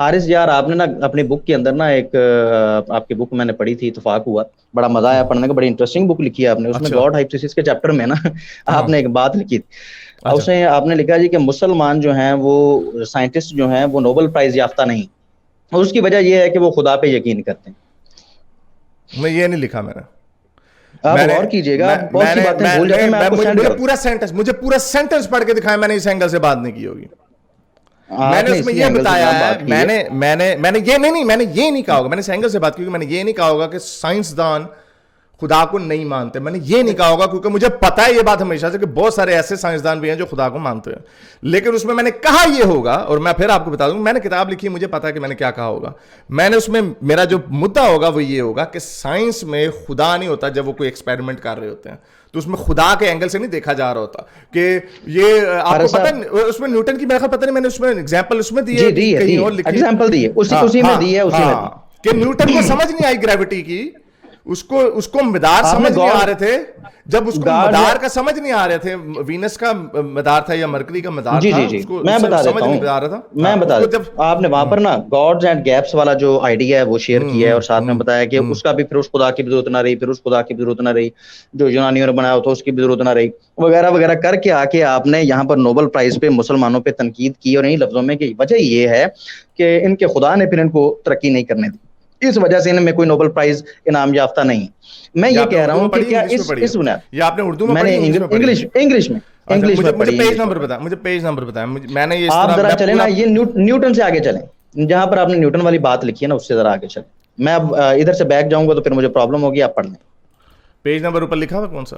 حارث یار آپ نے نا اپنی بک کے اندر نا ایک آپ کی بک میں نے پڑھی تھی، اتفاق ہوا، بڑا مزہ آیا پڑھنے کا، بڑی انٹرسٹنگ بک لکھی ہے آپ نے. اس میں اچھا گاڈ ہائپوتھیسس کے چیپٹر میں نا آپ ہاں نے ایک بات لکھی تھی. اچھا. اس میں آپ نے لکھا جی کہ مسلمان جو ہیں وہ سائنٹسٹ جو ہیں وہ نوبل پرائز یافتہ نہیں، اور اس کی وجہ یہ ہے کہ وہ خدا پہ یقین کرتے ہیں. میں یہ نہیں لکھا میں نے. آپ میں نے غور کیجئے گا، میں آپ بہت میں سی نے باتیں میں بھول جاتے ہیں. میں آپ کو سینڈ کر مجھے پورا سینٹنس پڑھ کے دکھایا، میں نے اس اینگل سے بات نہیں کی ہوگی. میں آپ نے اس میں اسی یہ اینگل سے بتایا جناب ہے، بات کی ہے. میں نے یہ نہیں کہا ہوگا، میں نے اس اینگل سے بات کی ہوگی، میں نے یہ نہیں کہا ہوگا کہ سائنسدان خدا کو نہیں مانتے. میں نے یہ نہیں کہا ہوگا کیونکہ مجھے پتا ہے یہ بات ہمیشہ سے کہ بہت سارے ایسے سائنسدان بھی ہیں جو خدا کو مانتے ہیں. لیکن اس میں نے کہا یہ ہوگا، اور میں پھر آپ کو بتا دوں، میں نے کتاب لکھی ہے، مجھے پتا ہے کہ میں نے کیا کہا ہوگا. میں نے اس میں میرا جو مدعا ہوگا وہ یہ ہوگا کہ سائنس میں خدا نہیں ہوتا جب وہ کوئی ایکسپیریمنٹ کر رہے ہوتے ہیں، تو اس میں خدا کے اینگل سے نہیں دیکھا جا رہا ہوتا. کہ یہ آپ کو پتا ہے اس میں نیوٹن کی میرا خیال پتہ نہیں، میں نے اس میں ایگزامپل اس میں دی ہے جی کہیں اور لکھی. ایگزامپل دی ہے، اسی میں دی ہے، اسی میں دی. کہ نیوٹن کو سمجھ نہیں آئی گریوٹی کی، اس کو مدار آپ نے سمجھ نہیں آ رہے تھے. جب اس کو گاڈ مدار کا سمجھ نہیں آ رہے تھے، وینس کا مدار تھا یا مرکری کا مدار تھا، جی اس کو میں بتا سمجھ دیتا نہیں آ رہا ہوں. تھا. میں بتا اس کو دیتا جب ہوں، آپ نے وہاں پر نا گاڈز اینڈ گیپس والا جو آئیڈیا ہے وہ شیئر کیا ہے، اور ساتھ میں بتایا کہ اس کا بھی پھر اس خدا کی بھی ضرورت نہ رہی، پھر اس خدا کی بھی ضرورت نہ رہی جو یونانیوں نے بنایا تھا، اس کی بھی ضرورت نہ رہی، وغیرہ وغیرہ کر کے آ کے آپ نے یہاں پر نوبل پرائز پہ مسلمانوں پہ تنقید کی، اور انہی لفظوں میں کہ وجہ یہ ہے کہ ان کے خدا نے پھر ان کو ترقی نہیں کرنے دی، اس وجہ سے ان میں کوئی نوبل پرائز انعام یافتہ نہیں. میں یہ کہہ رہا ہوں کہ کیا اس بنیاد یہ آپ نے اردو میں میں پڑھی نے انگلش میں پڑھی؟ اچھا انگلش میں مجھے پڑھی. پیج نمبر بتائیں، مجھے پیج نمبر بتائیں. میں نے اس آپ طرح ذرا میں چلیں نا، یہ نیوٹن سے آگے چلیں، جہاں پر آپ نے نیوٹن والی بات لکھی ہے نا اس سے ذرا آگے چلیں. میں اب ادھر سے بیک جاؤں گا تو پھر مجھے پرابلم ہوگی، آپ پڑھ لیں. پیج نمبر اوپر لکھا ہوا کون سا؟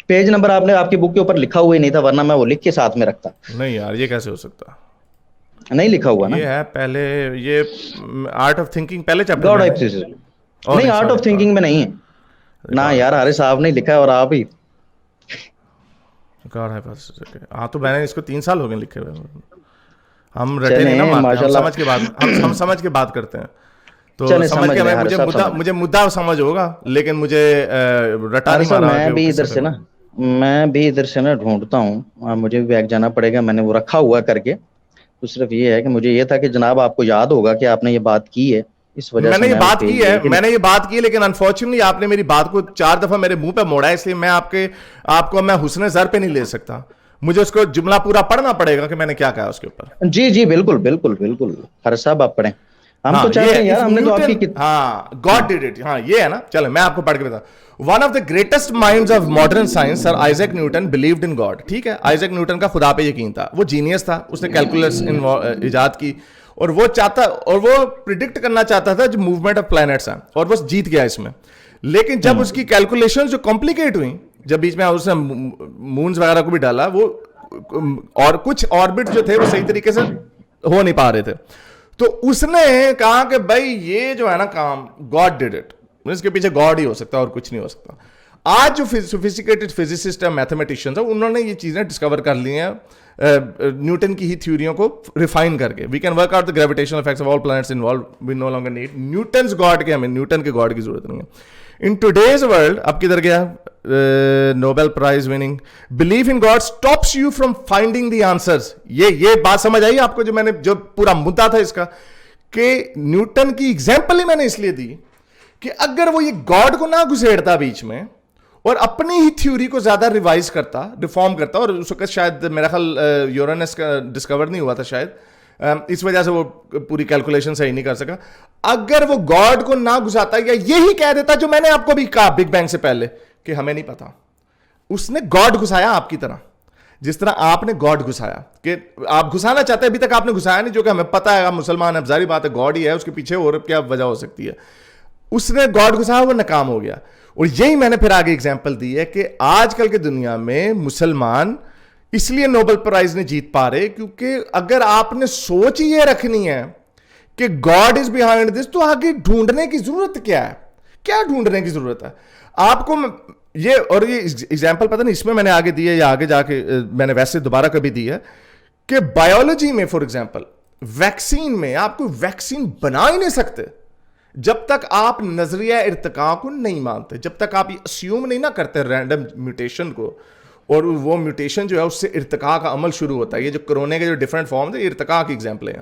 پیج نمبر آپ نے آپ کی بک کے اوپر لکھا ہوا ہی نہیں تھا، ورنہ میں وہ لکھ کے ساتھ میں رکھتا. نہیں یار یہ کیسے ہو سکتا؟ نہیں لکھا ہوا نا. یہ ہے پہلے، یہ آرٹ آف تھنکنگ پہلے چیپٹر گاڈ میں ہے. ہائپوتھیسس نہیں، آرٹ آف تھنکنگ میں نہیں ہے نا یار. حارث صاحب نے لکھا ہے اور آپ ہی. ہاں تو میں نے اس کو 3 سال ہو گئے لکھے ہوئے. ہم رٹے نہیں نا مارتے، ہم سمجھ کے بات، ہم سمجھ کے بات کرتے ہیں. تو سمجھ کے مجھے مدعا سمجھ ہوگا، لیکن مجھے رٹا نہیں مارا. میں بھی ادھر سے نا ڈھونڈتا ہوں، مجھے بھی بیک جانا پڑے گا. میں نے وہ رکھا ہوا کر کے، تو صرف یہ ہے کہ مجھے یہ تھا کہ جناب آپ کو یاد ہوگا کہ آپ نے یہ بات کی ہے، اس وجہ میں سے نے یہ بات پیج کی ہے، دیکھ میں نے یہ بات کی، لیکن انفارچونیٹلی آپ نے میری بات کو 4 دفعہ میرے منہ پہ موڑا ہے، اس لیے میں آپ کو میں حسن زر پہ نہیں لے سکتا. مجھے اس کو جملہ پورا پڑھنا پڑے گا کہ میں نے کیا کہا اس کے اوپر. جی بالکل بالکل بالکل. ہر صاحب آپ پڑھیں، ہم تو چاہتے ہیں یار، ہم نے تو آپ کی گاڈ ڈیڈ اٹ. ہاں یہ ہے نا. چلیں میں آپ کو پڑھ کے بتا. One of the greatest minds of modern science sir Isaac Newton believed in God. ٹھیک ہے، آئزیک نیوٹن کا خدا پہ یقین تھا. وہ جینیس تھا، اس نے کیلکولس ایجاد کی، اور وہ پریڈکٹ کرنا چاہتا تھا جو موومنٹ آف پلانٹس ہیں، اور وہ جیت گیا اس میں. لیکن جب اس کی کیلکولیشن جو کمپلیکیٹ ہوئی، جب بیچ میں اس نے مونز وغیرہ کو بھی ڈالا، وہ اور کچھ آربٹ جو تھے وہ صحیح طریقے سے ہو نہیں پا رہے تھے، تو اس نے کہا کہ بھائی یہ جو ہے نا کام گاڈ ڈیڈ اٹ، اس کے پیچھے گاڈ ہی ہو سکتا ہے اور کچھ نہیں ہو سکتا. آج جو سوفسٹیکیٹڈ فزسسٹ ہیں، میتھمیٹیشینز ہیں، انہوں نے یہ چیزیں ڈسکور کر لی ہیں نیوٹن کی ہی تھیوریوں کو ریفائن کر کے. We can work out the gravitational effects of all plants involved. We no longer need Newton's God کے، ہمیں نیوٹن کے گاڈ کی ضرورت نہیں ہے. ان ٹوڈیز ورلڈ اب کدھر گیا Nobel price winning belief in God stops you from finding the answers. یہ بات سمجھ آئی آپ کو جو پورا مدعا تھا اس کا، کہ نیوٹن کی ایگزامپل ہی میں نے اس لیے دی کہ اگر وہ یہ گاڈ کو نہ گھسیڑتا بیچ میں اور اپنی ہی تھیوری کو زیادہ ریوائز کرتا، ریفارم کرتا، اور اس وقت شاید میرا خیال یورینس کا ڈسکور نہیں ہوا تھا شاید، اس وجہ سے وہ پوری کیلکولیشن صحیح نہیں کر سکا. اگر وہ گاڈ کو نہ گھساتا یا یہی کہہ دیتا جو میں نے آپ کو بھی کہا بگ بینگ سے پہلے کہ ہمیں نہیں پتا، اس نے گاڈ گھسایا آپ کی طرح، جس طرح آپ نے گاڈ گھسایا، کہ آپ گھسانا چاہتے ہیں، ابھی تک آپ نے گھسایا نہیں، جو کہ ہمیں پتا ہے آپ مسلمان ہیں، ظاہری بات ہے گاڈ ہی ہے، اس کے پیچھے اور کیا وجہ ہو سکتی ہے. اس نے گاڈ گھسایا، وہ ناکام ہو گیا. اور یہی میں نے پھر آگے اگزامپل دی ہے کہ آج کل کی دنیا میں مسلمان اس لیے نوبل پرائز نہیں جیت پا رہے، کیونکہ اگر آپ نے سوچ یہ رکھنی ہے کہ گاڈ از بیہائنڈ دس، تو آگے ڈھونڈنے کی ضرورت کیا ہے؟ کیا ڈھونڈنے کی ضرورت ہے آپ کو؟ یہ ایگزامپل پتہ نہیں اس میں نے آگے دی ہے یا آگے جا کے میں نے ویسے دوبارہ کبھی دی ہے، کہ بایولوجی میں فار ایگزامپل ویکسین میں آپ کو ویکسین بنا ہی نہیں سکتے جب تک آپ نظریہ ارتقاء کو نہیں مانتے، جب تک آپ اسیوم نہیں نہ کرتے رینڈم میوٹیشن کو، اور وہ میوٹیشن جو ہے اس سے ارتقاء کا عمل شروع ہوتا ہے. یہ جو کرونے کے جو ڈفرینٹ فارمز ہیں، یہ ارتقاء کی ایگزامپلیں ہیں.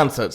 answers.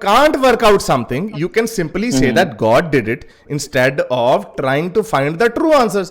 can't work out something, you can simply say that God did it instead of trying to find the true answers.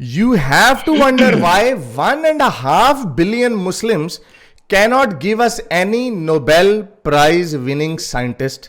you have to wonder why 1.5 billion Muslims cannot give us any Nobel Prize winning scientist.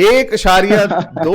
1.2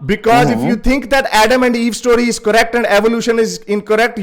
Because if you think that Adam and Eve story is correct and evolution is incorrect,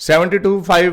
72.5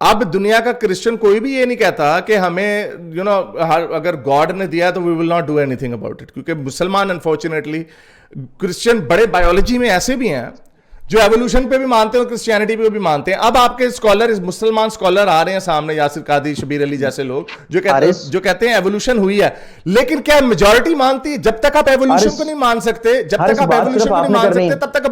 اب دنیا کا Christian کوئی بھی یہ نہیں کہتا کہ ہمیں اگر گاڈ نے دیا تو we will not do anything about it, کیونکہ مسلمان انفارچونیٹلی, کرسچن بڑے بایولوجی میں ایسے بھی ہیں جو ایوولوشن پہ بھی مانتے ہیں اور کرسچینٹی پہ بھی مانتے ہیں. اب آپ کے اسکالر, مسلمان اسکالر آ رہے ہیں سامنے, یاسر قادری, شبیر علی جیسے لوگ جو کہتے ہیں ایوولوشن ہوئی ہے, لیکن کیا میجورٹی مانتی ہے؟ جب تک آپ ایوولوشن کو نہیں مان سکتے, جب تک آپ ایوولوشن کو نہیں مان سکتے, تب تک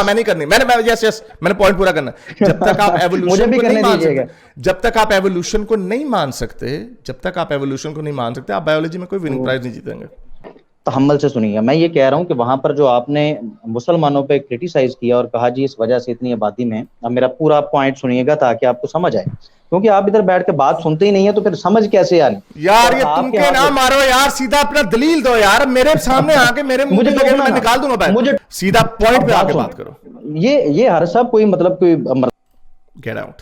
میں نہیں کرنی, میں نے پوائنٹ پورا کرنا. جب تک آپ ایوولوشن کو نہیں مان سکتے, جب تک آپ ایوولوشن کو نہیں مان سکتے, جب تک آپ ایوولوشن کو نہیں مان سکتے, آپ بایولوجی میں کوئی وننگ پرائز نہیں جیتیں گے. تحمل سے سنیے, میں یہ کہہ رہا ہوں کہ وہاں پر جو آپ نے مسلمانوں پہ کرٹیسائز کیا اور کہا جی اس وجہ سے اتنی آبادی میں, اب میرا پورا پوائنٹ سنیے گا تاکہ آپ کو سمجھ آئے, کیونکہ آپ ادھر بیٹھ کے بات سنتے ہی نہیں ہیں تو پھر سمجھ کیسے آ رہی یار. یہ تم کے نہ مارو یار, سیدھا اپنا دلیل دو یار, میرے سامنے آ کے میرے منہ پہ میں نکال دوں گا, مجھے سیدھا پوائنٹ پہ آ کے بات کرو. یہ ہر صاحب کوئی مطلب کوئی گیٹ آؤٹ.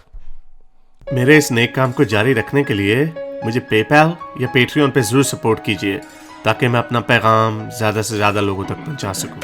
میرے اس نیک کام کو جاری رکھنے کے لیے مجھے پے پیل یا پیٹریون پہ ضرور سپورٹ کیجیے تاکہ میں اپنا پیغام زیادہ سے زیادہ لوگوں تک پہنچا سکوں.